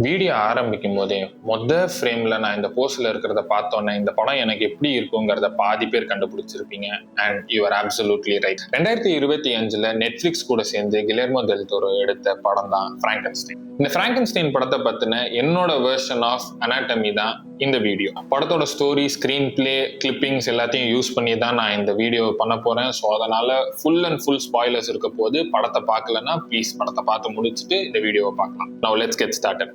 Video ஆரம்பிக்கும் போதே ஃப்ரேம்ல நான் இந்த போஸ்ட்ல இருக்கிறத பார்த்தோன்னே இந்த படம் எனக்கு எப்படி இருக்குங்கிறத பாதி பேர் கண்டுபிடிச்சிருப்பீங்க. And you are absolutely right. 2025 Netflix கூட சேர்ந்து கிலெர்மோ டெல் டோரோ எடுத்த படம் தான் பிராங்கன்ஸ்டைன். இந்த பிராங்கன்ஸ்டைன் படத்தை பத்தின என்னோட வெர்ஷன் ஆஃப் அனாட்டமி தான் இந்த வீடியோ. படத்தோட ஸ்டோரி, ஸ்கிரீன் பிளே, கிளிப்பிங்ஸ் எல்லாத்தையும் யூஸ் பண்ணி தான் நான் இந்த வீடியோ பண்ண போறேன். ஸோ அதனால ஃபுல் அண்ட் ஃபுல் ஸ்பாய்லர்ஸ் இருக்க போது படத்தை பார்க்கலன்னா ப்ளீஸ் படத்தை பார்த்து முடிச்சுட்டு இந்த வீடியோவை பார்க்கலாம். Now let's get started.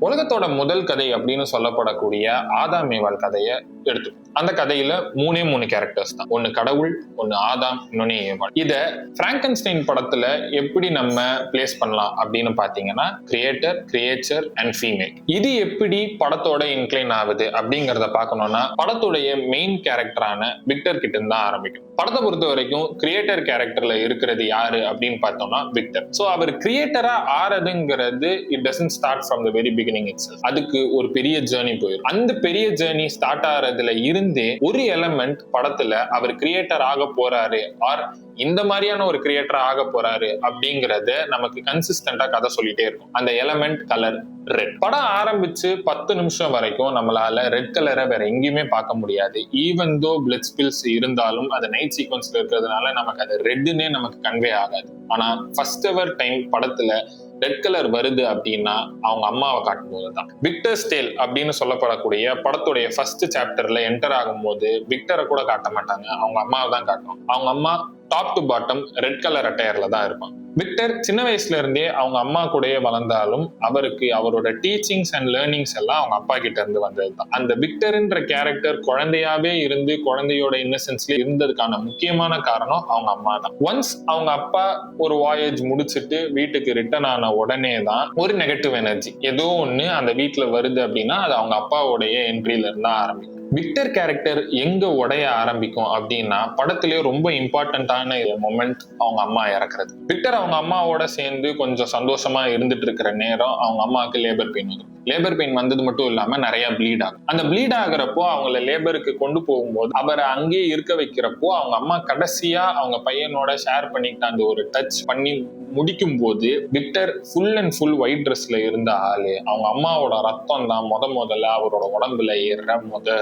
உலகத்தோட முதல் கதை அப்படின்னு சொல்லப்படக்கூடிய ஆதாம் ஏவாள் கதையை எடுத்து அந்த கதையில மூணே கேரக்டர்ஸ் தான். ஒன்னு கடவுள், ஒன்னு ஆதாம், இன்னொன்னு ஏவாள். இத பிராங்கன்ஸ்டைன் படத்துல எப்படி நம்ம பிளேஸ் பண்ணலாம் அப்படின்னு பாத்தீங்கன்னா கிரியேட்டர், கிரியேச்சர் அண்ட் ஃபீமேல். இது எப்படி படத்தோட இன்க்ளைன் ஆகுது அப்படிங்கறத பாக்கணும்னா படத்துடைய மெயின் கேரக்டரான விக்டர் கிட்ட இருந்து தான் ஆரம்பிக்கும். படத்தை பொறுத்த வரைக்கும் கிரியேட்டர் கேரக்டர்ல இருக்கிறது யாரு அப்படின்னு பார்த்தோம்னா விக்டர். சோ அவர் கிரியேட்டரா ஆறதுங்கிறது it doesn't start from the very beginning itself. அதுக்கு ஒரு பெரிய ஜேர்னி போயிடும். அந்த பெரிய ஜேர்னி ஸ்டார்ட் ஆறதுல இருந்தே ஒரு எலமெண்ட் படத்துல அவர் கிரியேட்டர் ஆக போறாரு ஆர் இந்த மாதிரியான ஒரு கிரியேட்டர் ஆக போறாரு அப்படிங்கறத நமக்கு கன்சிஸ்டன்டா கதை சொல்லிட்டே இருக்கும். அந்த எலமெண்ட் கலர் ரெட். படம் ஆரம்பிச்சு 10 நிமிஷம் வரைக்கும் நம்மளால ரெட் கலரை வேற எங்கேயுமே பார்க்க முடியாது. ஈவன் தோ பிளட் ஸ்பில்ஸ் இருந்தாலும் அது நைட் சீக்வன்ஸ்ல இருக்கிறதுனால நமக்கு அது ரெட்னே நமக்கு கன்வே ஆகாது. ஆனா ஃபர்ஸ்ட் எவர் டைம் படத்துல ரெட் கலர் வருது அப்படின்னா அவங்க அம்மாவை காட்டும் போதுதான். விக்டர்ஸ் டேல் அப்படின்னு சொல்லப்படக்கூடிய படத்துடைய ஃபர்ஸ்ட் சாப்டர்ல என்டர் ஆகும் போது விக்டரை கூட காட்ட மாட்டாங்க, அவங்க அம்மாவை தான் காட்டும். அவங்க அம்மா top to bottom red colour அட்டையர்ல தான் இருப்பான். விக்டர் சின்ன வயசுல இருந்தே அவங்க அம்மா கூடயே வளர்ந்தாலும் அவருக்கு அவரோட டீச்சிங்ஸ் அண்ட் லேர்னிங்ஸ் எல்லாம் அவங்க அப்பா கிட்ட இருந்து வந்ததுதான். அந்த விக்டர்ன்ற கேரக்டர் குழந்தையாவே இருந்து குழந்தையோட இன்னசென்ஸ்ல இருந்ததுக்கான முக்கியமான காரணம் அவங்க அம்மா தான். ஒன்ஸ் அவங்க அப்பா ஒரு வாயேஜ் முடிச்சுட்டு வீட்டுக்கு ரிட்டர்ன் ஆன உடனே தான் ஒரு நெகட்டிவ் எனர்ஜி ஏதோ ஒண்ணு அந்த வீட்டுல வருது அப்படின்னா அது அவங்க அப்பாவுடைய என்ட்ரியில இருந்தா ஆரம்பிக்கும். விக்டர் கேரக்டர் எங்க உடைய ஆரம்பிக்கும் அப்படின்னா படத்திலேயே ரொம்ப இம்பார்ட்டன்டான மொமெண்ட் அவங்க அம்மா இறக்குறது. விக்டர் அவங்க அம்மாவோட சேர்ந்து கொஞ்சம் சந்தோஷமா இருந்துட்டு இருக்கிற நேரம் அவங்க அம்மாவுக்கு லேபர் பெயின் வரும். லேபர் பெயின் வந்தது மட்டும் இல்லாம நிறைய ப்ளீட் ஆகும். அந்த ப்ளீட் ஆகுறப்போ அவங்கள லேபருக்கு கொண்டு போகும்போது அவரை அங்கேயே இருக்க வைக்கிறப்போ அவங்க அம்மா கடைசியா அவங்க பையனோட ஷேர் பண்ணிட்டு அந்த ஒரு டச் பண்ணி முடிக்கும் போது Victor full and full white ட்ரெஸ்ல இருந்த ஆளு அவங்க அம்மாவோட ரத்தம் தான் முதல்ல அவரோட உடம்புல ஏற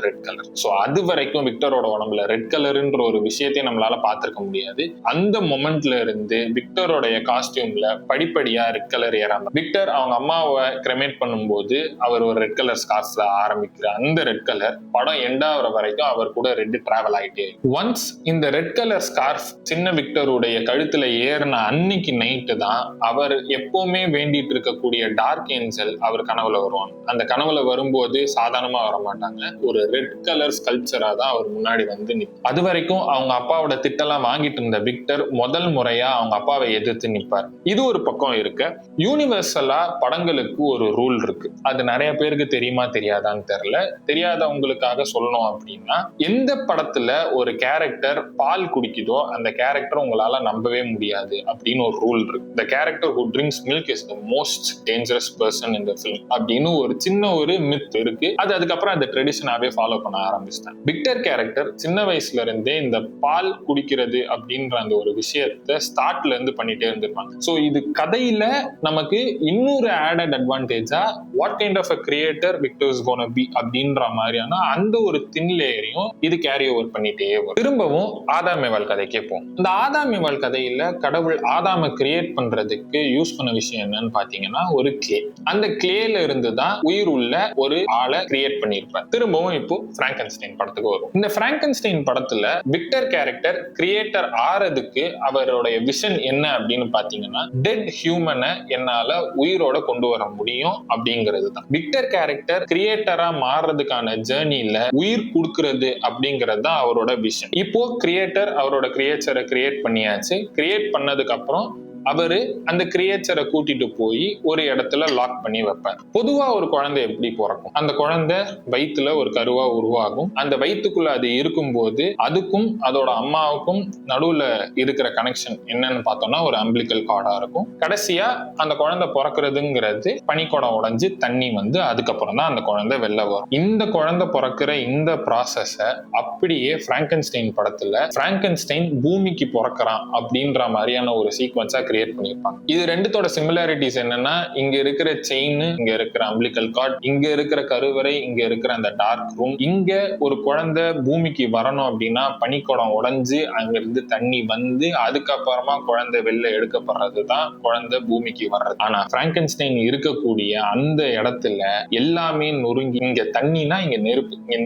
ரெட் கலர். சோ அது வரைக்கும் விக்டரோட உடம்புல ரெட் கலர்ன்ற ஒரு விஷயத்தையும் நம்மளால பார்த்திருக்க முடியாது. அந்த மொமெண்ட்ல இருந்து விக்டரோடைய காஸ்டியூம்ல படிப்படியா ரெட் கலர் ஏறாம விக்டர் அவங்க அம்மாவை கிரெமேட் பண்ணும்போது அவர் ஒரு ரெட் கலர் ஸ்கார்ஃப்ல ஆரம்பிக்கிற அந்த ரெட் கலர் படம் எண்ட் ஆகுற வரைக்கும் அவர் கூட ரெட் டிராவல் ஆயிட்டே. ஒன்ஸ் இந்த ரெட் கலர் ஸ்கார்ஃப் சின்ன விக்டருடைய கழுத்துல ஏறின அன்னைக்கு நைட்டு தான் அவர் எப்பவுமே வேண்டிட்டு இருக்கக்கூடிய டார்க் ஏஞ்சல் அவர் கனவுல வருவாங்க. அந்த கனவுல வரும்போது சாதாரணமா வர மாட்டாங்க, ஒரு ரெட் கலர் ஸ்கல்ப்சரா தான் அவர் முன்னாடி வந்து நிற்கும். அது வரைக்கும் அவங்க அப்பாவோட திட்டெல்லாம் வாங்கிட்டு இருந்த விக்டர் முதல் முறையா அவங்க அப்பாவை எதிர்த்து நிற்பார். இது ஒரு பக்கம் இருக்க, யூனிவர்சலா படங்களுக்கு ஒரு ரூல் இருக்கு. அது நிறைய பேருக்கு தெரியுமா தெரியாதான்னு தெரியல. தெரியாதவங்களுக்காக சொல்லணும் அப்படின்னா எந்த படத்துல ஒரு கேரக்டர் பால் குடிக்குதோ அந்த கேரக்டர் உங்களால நம்பவே முடியாது அப்படின்னு ஒரு ரூல் இருக்கு. The character who drinks milk is the most dangerous person in the film அப்படின்னு ஒரு சின்ன ஒரு மித் இருக்கு. அதுக்கப்புறம் அந்த ட்ரெடிஷனாவே ஃபாலோ பண்ண ஆரம்பிச்சிட்டேன். விக்டர் கேரக்டர் சின்ன வயசுல இருந்தே இந்த பால் குடிக்கிறது அப்படின்ற அந்த ஒரு விஷயத்த ஸ்டார்ட்ல இருந்து பண்ணிட்டே இருந்திருப்பாங்க. சோ இது கதையில நமக்கு இன்னொரு ஆடட் அட்வான்டேஜா what kind of a creator Victor is gonna be அப்படின்ற மாதிரியான அந்த ஒரு தின் லேயரையும் இது கேரி ஓவர் பண்ணிட்டே வரும். திரும்பவும் ஆதாம் ஏவாள் கதைக்கே போகும். இந்த ஆதாம் ஏவாள் கதையில கடவுள் ஆதாம கிரியேட் பண்றதுக்கு யூஸ் பண்ண விஷயம் என்னன்னு பாத்தீங்கன்னா ஒரு கிளே. அந்த கிளேல இருந்து தான் உயிர் உள்ள ஒரு ஆளை கிரியேட் பண்ணிருப்பார். திரும்பவும் இப்போ பிராங்கன்ஸ்டைன் படத்துக்கு வரும். இந்த பிராங்கன்ஸ்டைன் படத்துல விக்டர் கேரக்டர் கிரியேட்டர் ஆறதுக்கு அவருடைய விஷன் என்ன அப்படின்னு பாத்தீங்கன்னா டெட் ஹியூமனை என்னால உயிரோட கொண்டு வர முடியும் அப்படிங்கிறது தான். விக்டர் கேரக்டர் கிரியேட்டரா மாறுறதுக்கான ஜேர்னில உயிர் கொடுக்கிறது அப்படிங்கிறது தான் அவரோட விஷன். இப்போ கிரியேட்டர் அவரோட கிரியேச்சரை கிரியேட் பண்ணியாச்சு. கிரியேட் பண்ணதுக்கு அப்புறம் அவரு அந்த கிரியேச்சரை கூட்டிட்டு போய் ஒரு இடத்துல லாக் பண்ணி வைப்பார். பொதுவா ஒரு குழந்தை எப்படி பிறக்கும்? அந்த குழந்தை வயிற்றுல ஒரு கருவா உருவாகும். அந்த வயிற்றுக்குள்ள அது இருக்கும்போது அதுக்கும் அதோட அம்மாவுக்கும் நடுவுல இருக்கிற கனெக்ஷன் என்னன்னு பார்த்தோம்னா ஒரு அம்பிளிக்கல் கார்டா இருக்கும். கடைசியா அந்த குழந்தை பிறக்கிறதுங்கிறது பனிக்குடம் உடைஞ்சு தண்ணி வந்து அதுக்கப்புறம் தான் அந்த குழந்தை வெளில வரும். இந்த குழந்தை பிறக்கிற இந்த ப்ராசஸ அப்படியே பிராங்கன்ஸ்டைன் படத்துல பிராங்கன்ஸ்டைன் பூமிக்கு பிறக்கிறான் அப்படின்ற மாதிரியான ஒரு சீக்வன்ஸா கிரியேட் பண்ணிருப்பாங்க. இது ரெண்டுத்தோட சிமிலாரிட்டிஸ் என்னன்னா, இங்க இருக்கிற செயின், இங்க இருக்கிற அம்பிளிக்கல் கார்ட், இங்க இருக்கிற கருவறை, இங்க இருக்கிற அந்த டார்க் ரூம், இங்க ஒரு குழந்தை பூமிக்கு வரணும் அப்படின்னா பனிக்குடம் உடைஞ்சு அங்க இருந்து தண்ணி வந்து அதுக்கப்புறமா குழந்தை வெளில எடுக்கப்படுறதுதான் குழந்தை பூமிக்கு வர்றது. ஆனா பிராங்கன்ஸ்டைன் இருக்கக்கூடிய அந்த இடத்துல எல்லாமே நொறுங்கி, இங்க தண்ணினா இங்க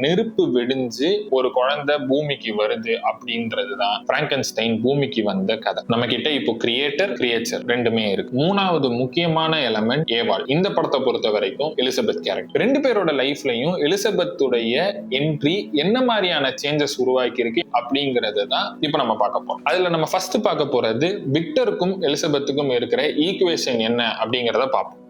நெருப்பு வெடிஞ்சு ஒரு குழந்தை பூமிக்கு வருது அப்படின்றதுதான் பிராங்கன்ஸ்டைன் பூமிக்கு வந்த கதை. நம்ம கிட்ட இப்போ கிரியேட்டர், கிரியேச்சர் ரெண்டுமே இருக்கு. மூணாவது முக்கியமான எலமெண்ட் ஏவாள். இந்த படத்தை பொறுத்த வரைக்கும் எலிசபெத் கேரக்டர். ரெண்டு பேரோட லைஃப்லயும் எலிசபெத்துடைய என்ட்ரி என்ன மாதிரியான சேஞ்சஸ் உருவாக்கி இருக்கு அப்படிங்கறது தான் இப்ப நம்ம பார்க்க போறோம். அதுல நம்ம ஃபர்ஸ்ட் பார்க்க போறது விக்டருக்கும் எலிசபெத்துக்கும் இருக்கிற ஈக்குவேஷன் என்ன அப்படிங்கறத பார்ப்போம்.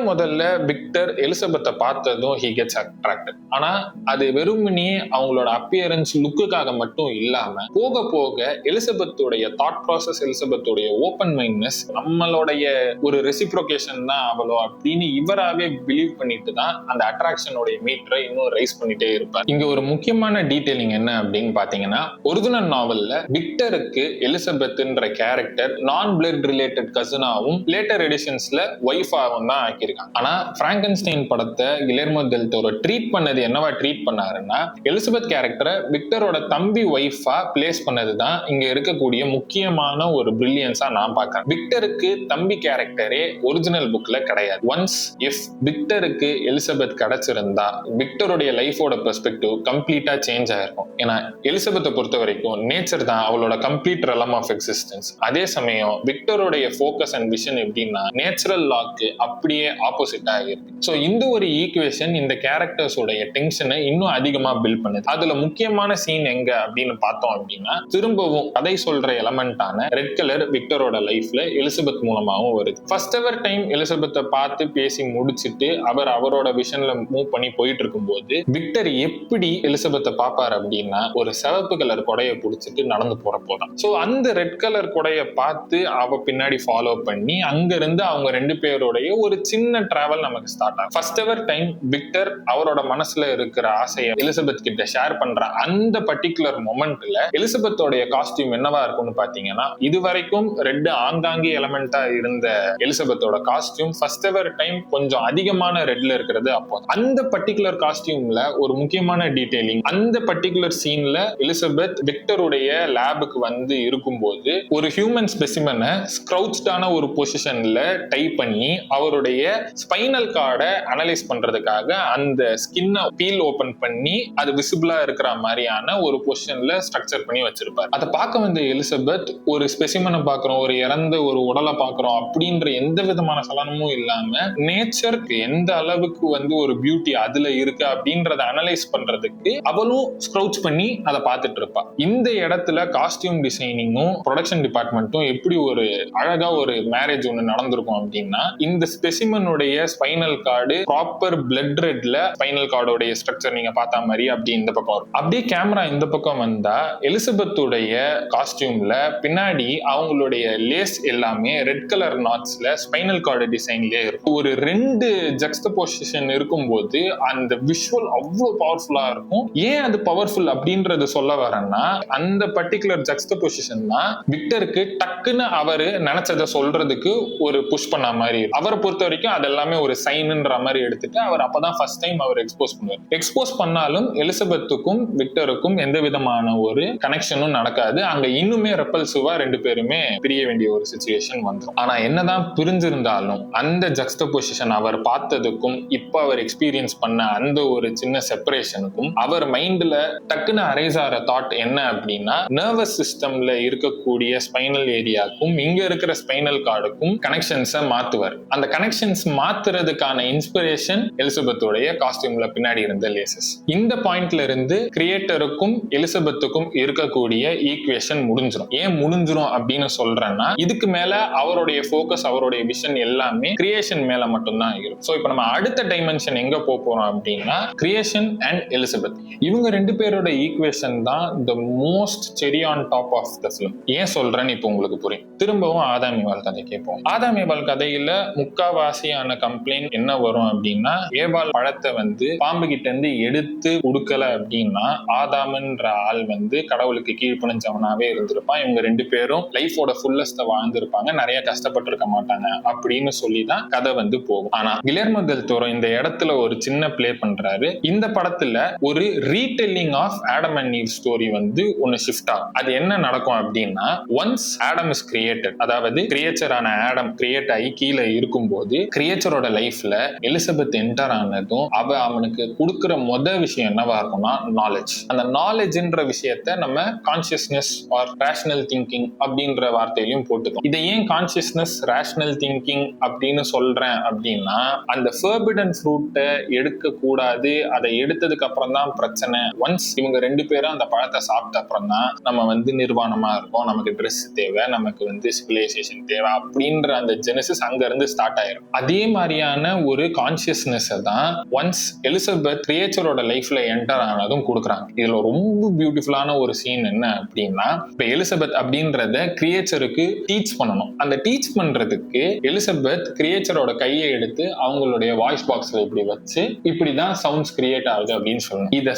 முதல்ல விக்டர் எலிசபெத்தை பார்த்ததும் he gets attracted. ஆனா அது வெறுமனே அவங்களோட அப்பியரன்ஸ் லுக்குக்காக மட்டும் இல்லாம போக போக எலிசபெத்துடைய தாட் ப்ராசஸ், எலிசபெத்துடைய ஓப்பன் மைண்ட்னஸ், நம்மளுடைய ஒரு ரெசிப்ரோகேஷன் தான் அவளோ அப்படின்னு இவராகவே பிலீவ் பண்ணிட்டு தான் அந்த அட்ராக்ஷனுடைய மீட்டரை இன்னும் ரைஸ் பண்ணிட்டே இருப்பார். இங்க ஒரு முக்கியமான டீடைலிங் என்ன அப்படின்னு பாத்தீங்கன்னா, ஒரிஜினல் நாவல்ல விக்டருக்கு எலிசபெத்ன்ற கேரக்டர் நான் பிளட் ரிலேட்டட் கசினாவும் லேட்டர் எடிஷன்ஸ்ல ஒய்ஃபாவும் தான் ஆக்கியிருக்காங்க. ஆனா பிராங்கன்ஸ்டைன் படத்தை கிலெர்மோ டெல் டோரோ ட்ரீட் பண்ணது என்னவா ட்ரீட் பண்ணாருன்னா, எலிசபெத் கேரக்டரை விக்டரோட தம்பி ஒய்ஃபா பிளேஸ் பண்ணதுதான் இங்க இருக்கக்கூடிய முக்கியமான ஒரு பிரில்லியன்ஸா நான் பார்க்கிறேன். விக்டருக்கு தம்பி கேரக்டரே ஒரிஜினல் புக்ல கிடையாது. ஒன்ஸ் இஃப் விக்டருக்கு எலிசபெத் கிடைச்சிருந்தா விக்டருடைய லைஃபோட பெர்ஸ்பெக்டிவ் கம்ப்ளீட்டா சேஞ்ச் ஆயிருக்கும். ஏன்னா எலிசபெத்தை பொறுத்த வரைக்கும் நேச்சர் தான் அவளோட கம்ப்ளீட் ரெலம் ஆஃப் எக்ஸிஸ்டன்ஸ். அதே சமயம் விக்டருடைய ஃபோக்கஸ் அண்ட் விஷன் எப்படின்னா நேச்சுரல் லாக்கு அப்படியே ஆப்போசிட்டா இருக்கு. சோ இந்த ஒரு ஈக்குவேஷன் இந்த கேரக்டர்ஸோட டென்ஷனை இன்னும் அதிகமா பில்ட் பண்ணுது. அதுல முக்கியமான சீன் எங்க அப்படின்னு பார்த்தோம் அப்படின்னா, திரும்பவும் கதை சொல்ற எலமெண்டான ரெட் கலர் விக்டரோட லைஃப்ல எலிசபெத் மூலமாவும் வருது. ஃபர்ஸ்ட் எவர் டைம் எலிசபெத்தை பார்த்து பேசி முடிச்சிட்டு அவரோட விஷன்ல மூவ் பண்ணி போயிட்டு இருக்கும்போது விக்டர் எப்படி எலிசபெத்தை பார்ப்பாரு அப்படின்னா, ஒரு சிவப்பு கலர் கொடைய பிடிச்சிட்டு நடந்து போறப்போதான். சோ அந்த ரெட் கலர் கொடைய பார்த்து அவ பின்னாடி ஃபாலோ பண்ணி அங்க இருந்து அவங்க ரெண்டு பேருடைய ஒரு சின்ன டிராவல் நமக்கு ஸ்டார்ட் ஆகும். ஃபர்ஸ்ட் எவர் டைம் விக்டர் அவரோட மனசுல இருக்கிற ஆசையை எலிசபெத் கிட்ட ஷேர் பண்ற அந்த பர்டிகுலர் மொமெண்ட்ல எலிசபெத்தோட காஸ்டியூம் என்னவா இருக்கும்னு பாத்தீங்கன்னா, இது வரைக்கும் ரெட் ஆங்காங்கி எலமெண்டா இருந்த எலிசபெத்தோட காஸ்டியூம் ஃபர்ஸ்ட் எவர் டைம் கொஞ்சம் அதிகமான ரெட்ல இருக்கிறது. அப்போ அந்த பர்டிகுலர் காஸ்டியூம்ல ஒரு முக்கியமான டீடைலிங், அந்த பர்டிகுலர் சீன்ல எலிசபெத் விக்டருடைய லேபுக்கு வந்து இருக்கும்போது ஒரு ஹியூமன் ஸ்பெசிமனை ஸ்க்ரௌச்டான ஒரு பொசிஷன்ல டைப் பண்ணி அவருடைய ஸ்பைனல் கார்டை அனலைஸ் பண்றதுக்காக அந்த ஸ்கின்னை பீல் ஓபன் பண்ணி அது விசிபிளா இருக்கிற மாதிரியான ஒரு பொசிஷன்ல ஸ்ட்ரக்சர் பண்ணி வச்சிருப்பாரு. அதை பார்க்க வந்த எலிசபெத் ஒரு ஸ்பெசிமனை பார்க்கிறோம், ஒரு இறந்த ஒரு உடலை பார்க்கிறோம் அப்படின்ற எந்த விதமான சலனமும் இல்லாம நேச்சருக்கு எந்த அளவுக்கு வந்து ஒரு பியூட்டி அதுல இருக்கு அப்படின்றத அனலைஸ் பண்றதுக்கு அவளும் ஸ்க்ரௌச் பண்ணி அதை பார்த்துட்டு இருப்பா. இந்த இடத்துல காஸ்டியூம் டிசைனிங்கும் ப்ரொடக்ஷன் டிபார்ட்மெண்ட்டும் எப்படி ஒரு அழகா ஒரு மேரேஜ் ஒண்ணு நடந்திருக்கும் அப்படின்னா, இந்த ஸ்பெசிமனுடைய ஸ்பைனல் கார்டு ப்ராப்பர் பிளட் ரெட்ல ஸ்பைனல் கார்டோடைய ஸ்ட்ரக்சர் நீங்க பார்த்த மாதிரி அப்படி இந்த பக்கம் வரும். அப்படியே கேமரா இந்த பக்கம் வந்தா எலிசபெத்துடைய காஸ்டியூம்ல பின்னாடி அவங்களுடைய லேஸ் எல்லாமே ரெட் கலர் நாட்ஸ்ல ஸ்பைனல் கார்டு டிசைன்லயே இருக்கும். ஒரு ரெண்டு ஜக்ஸ்டபோசிஷன் இருக்கும்போது அந்த விஷுவல் அவ்வளவு பவர்ஃபுல்லா இருக்கும். ஏன் அது பவர்ஃபுல் அப்படின்றது சொல்ல வரேன்னா, அந்த பர்டிகுலர் ஜக்ஸ்டபோசிஷன் தான் விக்டருக்கு டக்குன்னு அவரு நினைச்சதை சொல்றதுக்கு ஒரு புஷ் பண்ண மாதிரி. அவரை பொறுத்த வரைக்கும் அது எல்லாமே ஒரு சைன்ன்ற மாதிரி எடுத்துட்டு அவர் அப்பதான் ஃபர்ஸ்ட் டைம் அவர் எக்ஸ்போஸ் பண்ணுவார். எக்ஸ்போஸ் பண்ணாலும் எலிசபெத்துக்கும் விக்டருக்கும் எந்த விதமான ஒரு கனெக்ஷனும் நடக்காது. அங்க இன்னுமே ரெப்பல்சிவா ரெண்டு பேருமே பிரிய வேண்டிய ஒரு சிச்சுவேஷன் வந்துடும். ஆனா என்னதான் பிரிஞ்சிருந்தாலும் அந்த ஜக்ஸ்டபோசிஷன் அவர் பார்த்ததுக்கும் இப்ப அவர் எக்ஸ்பீரியன்ஸ் பண்ண அந்த ஒரு சின்ன செப்பரேஷனுக்கும் அவர் மைண்ட்ல டக்குன்னு அரைஸ் ஆகிற தாட் என்ன அப்படின்னா, நர்வஸ் சிஸ்டம்ல இருக்கக்கூடிய ஸ்பைனல் ஏரியாக்கும் இங்க இருக்கிற ஸ்பைனல் கார்டுக்கும் கனெக்ஷன்ஸை மாத்துவார். அந்த கனெக்ஷன்ஸ் மாத்துறதுக்கான இன்ஸ்பிரேஷன் எலிசபெத்தோடைய காஸ்டியூம்ல பின்னாடி இருந்த லேசஸ். இந்த பாயிண்ட்ல இருந்து கிரியேட்டருக்கும் எலிசபெத்துக்கும் இருக்கக்கூடிய ஈக்குவேஷன் முடிஞ்சிடும். ஏன் முடிஞ்சிடும் அப்படின்னு சொல்றேன்னா, இதுக்கு மேல அவருடைய ஃபோக்கஸ், அவருடைய விஷன் எல்லாமே கிரியேஷன் மேல மட்டும்தான் இருக்கும். சோ இப்போ நம்ம அடுத்த டைமென்ஷன் எங்க போறோம் அப்படின்னா, கிரியேஷன் அண்ட் எலிசபெத். இவங்க ரெண்டு பேரோட ஈக்குவேஷன் தான் the most cherry on top of the film. ஏன் சொல்றேன்னு இப்போ உங்களுக்கு புரியும். திரும்பவும் ஆதாம் ஏவாள் கதை கேட்போம். ஆதாம் ஏவாள் கதையில முக்காவாசியான கம்ப்ளைண்ட் என்ன வரும் அப்படின்னா, ஏவாள் பழத்தை வந்து பாம்பு கிட்ட இருந்து எடுத்து கொடுக்கல அப்படின்னா ஆதாம்ன்ற ஆள் வந்து கடவுளுக்கு கீழ்ப்பணிஞ்சவனாவே இருந்திருப்பான். இவங்க ரெண்டு பேரும் லைஃபோட ஃபுல்லஸ்ட வாழ்ந்திருப்பாங்க, நிறைய கஷ்டப்பட்டிருக்க மாட்டாங்க அப்படின்னு சொல்லிதான் கதை வந்து போகும். ஆனா கிலெர்மோ டெல் டோரோ இந்த இடத்துல ஒரு சின்ன பிளே பண்றாரு. இந்த படத்துல ஒரு retelling of Adam and Eve story வந்து ஒன்னு ஷிஃப்ட் ஆகும். அது என்ன நடக்கும் அப்படின்னா, ஒன்ஸ் ஆடம் இஸ் கிரியேட்டட், அதாவது கிரியேச்சரான ஆடம் கிரியேட் ஆகி கீழே இருக்கும்போது கிரியேச்சரோட லைஃப்ல எலிசபெத் என்டர் ஆனதும் அவனுக்கு கொடுக்கிற விஷயம் என்னவா இருக்கும்னா நாலேஜ். அந்த நாலேஜ்ன்ற விஷயத்தை நம்ம கான்சியஸ்னஸ் ஆர் ரேஷனல் திங்கிங் அப்படின்ற வார்த்தையிலையும் போட்டுக்கோம். இதை ஏன் கான்சியஸ்னஸ் ரேஷனல் திங்கிங் அப்படின்னு சொல்றேன் அப்படின்னா, அந்த ஃபர்பிடன் ஃப்ரூட்டை எடுக்க கூடாது, அதை எடுத்ததுக்கு அப்புறம் தான் பிரச்சனை. ஒன்ஸ் இவங்க 2 பேரும் அந்த பழத்தை சாப்பிட்ட அப்புறம் தான் நம்ம வந்து நிர்வாணமா இருக்கும், நமக்கு ட்ரெஸ் தேவை, நமக்கு வந்து சிவிலைசேஷன் தேவை அப்படின்ற அந்த ஜெனசிஸ் அங்க இருந்து ஸ்டார்ட் ஆயிரும். அதே மாதிரியான ஒரு கான்சியஸ்னஸ் தான் ஒன்ஸ் எலிசபெத் கிரியேச்சரோட லைஃப்ல என்டர் ஆனதும் கொடுக்குறாங்க. இதுல ரொம்ப பியூட்டிஃபுல்லான ஒரு சீன் என்ன அப்படின்னா, இப்ப எலிசபெத் அப்படின்றத கிரியேச்சருக்கு டீச் பண்ணணும். அந்த டீச் பண்றதுக்கு எலிசபெத் கிரியேச்சரோட கையை எடுத்து அவங்களுடைய வாய்ஸ் பாக்ஸ்ல இப்படி வச்சு இப்படிதான் சவுண்ட்ஸ் கிரியேட் ஆகுது அப்படின்னு சொல்லணும். இதை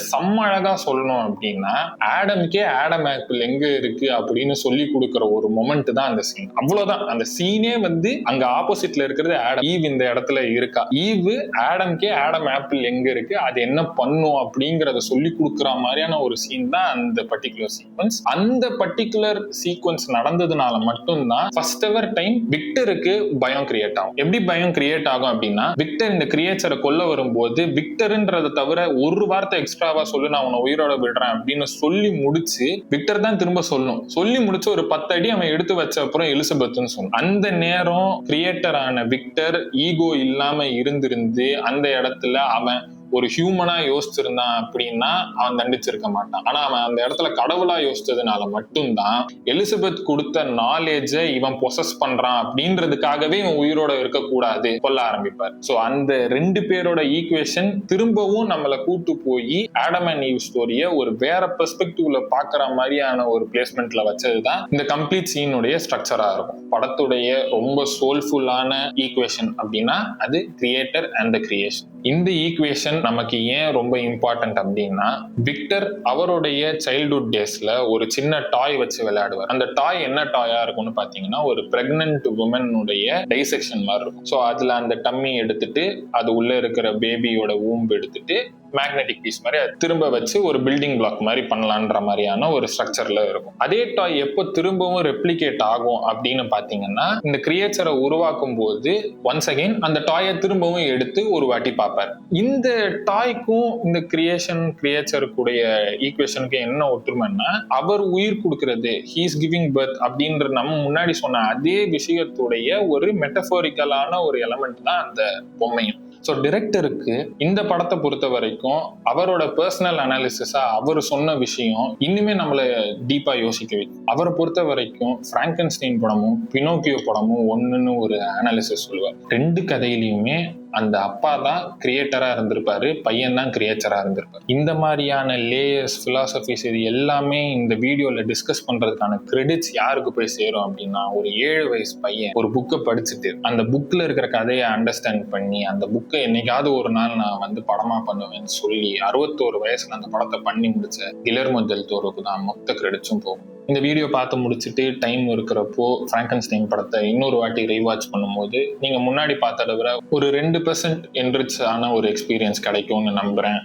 அழகா சொல்லணும் அப்படின்னா, ஆடம்கே ஆடம் ஆப்பிள் எங்க இருக்கு அப்படின்னு சொல்லி கொடுக்கிற ஒரு மொமெண்ட் தான் அந்த சீன். அவ்வளவுதான். அந்த சீனே வந்து அங்க ஆப்போசிட்ல இருக்கிறது ஆடம். ஈவ் இந்த இடத்துல இருக்கா, ஈவ் ஆடம்கே ஆடம் ஆப்பிள் எங்க இருக்கு, அது என்ன பண்ணும் அப்படிங்கறத சொல்லி கொடுக்குற மாதிரியான ஒரு சீன் தான் அந்த பர்டிகுலர் சீக்வன்ஸ். அந்த பர்டிகுலர் சீக்வன்ஸ் நடந்ததுனால மட்டும்தான் ஃபர்ஸ்ட் எவர் டைம் விக்டருக்கு பயம் கிரியேட் ஆகும். எப்படி பயம் கிரியேட் ஆகும் அப்படின்னா, விக்டர் இந்த கிரியேச்சரை கொல்ல வரும்போது விக்டர்ன்றதை தவிர ஒரு வார்த்தை எக்ஸ்ட்ராவா சொல்லு, நான் உன்னை உயிரோட விடுறேன் அப்படின்னு சொல்லி முடிச்சு விக்டர் தான் திரும்ப சொல்லணும். சொல்லி முடிச்சு ஒரு 10 அடி அவன் எடுத்து வச்ச அப்புறம் எலிசபெத்னு சொல்லணும். அந்த நேரம் கிரியேட்டரான விக்டர் ஈகோ இல்லாம இருந்திருந்து அந்த இடத்துல அவன் ஒரு ஹியூமனா யோசிச்சிருந்தான் அப்படின்னா அவன் தண்டிச்சிருக்க மாட்டான். ஆனா அவன் அந்த இடத்துல கடவுளா யோசிச்சதுனால மட்டும்தான் எலிசபெத் கொடுத்த நாலேஜை இவன் பொசஸ் பண்றான் அப்படின்றதுக்காகவே இவன் உயிரோட இருக்கக்கூடாது கொல்ல ஆரம்பிப்பார். சோ அந்த 2 பேரோட ஈக்குவேஷன் திரும்பவும் நம்மளை கூட்டு போய் ஆடம் அண்ட் ஈவ் ஸ்டோரிய ஒரு வேற பெர்ஸ்பெக்டிவ்ல பாக்குற மாதிரியான ஒரு பிளேஸ்மெண்ட்ல வச்சதுதான் இந்த கம்ப்ளீட் சீனுடைய ஸ்ட்ரக்சரா இருக்கும். படத்துடைய ரொம்ப சோல்ஃபுல்லான ஈக்குவேஷன் அப்படின்னா அது கிரியேட்டர் அண்ட் த கிரியேஷன். இந்த ஈக்குவேஷன் நமக்கு ஏன் ரொம்ப இம்பார்ட்டன்ட் அப்படின்னா, விக்டர் அவருடைய சைல்ட்ஹுட் டேஸ்ல ஒரு சின்ன டாய் வச்சு விளையாடுவார். அந்த டாய் என்ன டாயா இருக்கும்னு பாத்தீங்கன்னா, ஒரு பிரெக்னன்ட் உமனுடைய டைசெக்ஷன் மாதிரி இருக்கும். ஸோ அதுல அந்த டம்மி எடுத்துட்டு அது உள்ள இருக்கிற பேபியோட ஊம்பு எடுத்துட்டு மேக்னெட்டிக் பீஸ் மாதிரி அது திரும்ப வச்சு ஒரு பில்டிங் பிளாக் மாதிரி பண்ணலான்ற மாதிரியான ஒரு ஸ்ட்ரக்சர்ல இருக்கும். அதே டாய் எப்போ திரும்பவும் ரெப்ளிகேட் ஆகும் அப்படின்னு பாத்தீங்கன்னா, இந்த கிரியேச்சரை உருவாக்கும் போது ஒன்ஸ் அகைன் அந்த டாயை திரும்பவும் எடுத்து ஒரு வாட்டி பார்ப்பார். இந்த டாய்க்கும் இந்த கிரியேச்சருக்குடைய ஈக்குவேஷனுக்கு என்ன ஒற்றுமைன்னா, அவர் உயிர் கொடுக்கிறது, ஹி இஸ் கிவிங் பர்த் அப்படின்ற நம்ம முன்னாடி சொன்ன அதே விஷயத்துடைய ஒரு மெட்டபோரிக்கலான ஒரு எலமெண்ட் தான் அந்த பொம்மையும். ஸோ டிரெக்டருக்கு இந்த படத்தை பொறுத்த வரைக்கும் அவரோட பர்சனல் அனாலிசிஸா அவர் சொன்ன விஷயம் இன்னுமே நம்மளை டீப்பா யோசிக்க வைக்கும். அவரை பொறுத்த வரைக்கும் பிராங்கன்ஸ்டைன் படமும் பினோக்கியோ படமும் ஒண்ணுன்னு ஒரு அனாலிசிஸ் சொல்லுவார். 2 கதையிலையுமே அந்த அப்பா தான் கிரியேட்டரா இருந்திருப்பாரு, பையன் தான் கிரியேச்சரா இருந்திருப்பாரு. இந்த மாதிரியான லேயர்ஸ், பிலாசபிஸ் இது எல்லாமே இந்த வீடியோல டிஸ்கஸ் பண்றதுக்கான கிரெடிட்ஸ் யாருக்கு போய் சேரும் அப்படின்னா, ஒரு 7 வயசு பையன் ஒரு புக்கை படிச்சுட்டு அந்த புக்ல இருக்கிற கதையை அண்டர்ஸ்டாண்ட் பண்ணி அந்த புக்கை என்னைக்காவது ஒரு நாள் நான் வந்து படமா பண்ணுவேன்னு சொல்லி 61 வயசுல அந்த படத்தை பண்ணி முடிச்ச கிலெர்மோ டெல் டோரோக்கு தான் மொத்த கிரெடிட்ஸும் போகும். இந்த வீடியோ பார்த்து முடிச்சுட்டு டைம் இருக்கிறப்போ பிராங்கன்ஸ்டைன் படத்தை இன்னொரு வாட்டி ரீவாட்ச் பண்ணும்போது நீங்க முன்னாடி பார்த்ததை விட ஒரு 2% என்ரிச் ஆன ஒரு எக்ஸ்பீரியன்ஸ் கிடைக்கும்னு நம்புறேன்.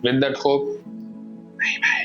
With that hope, bye by.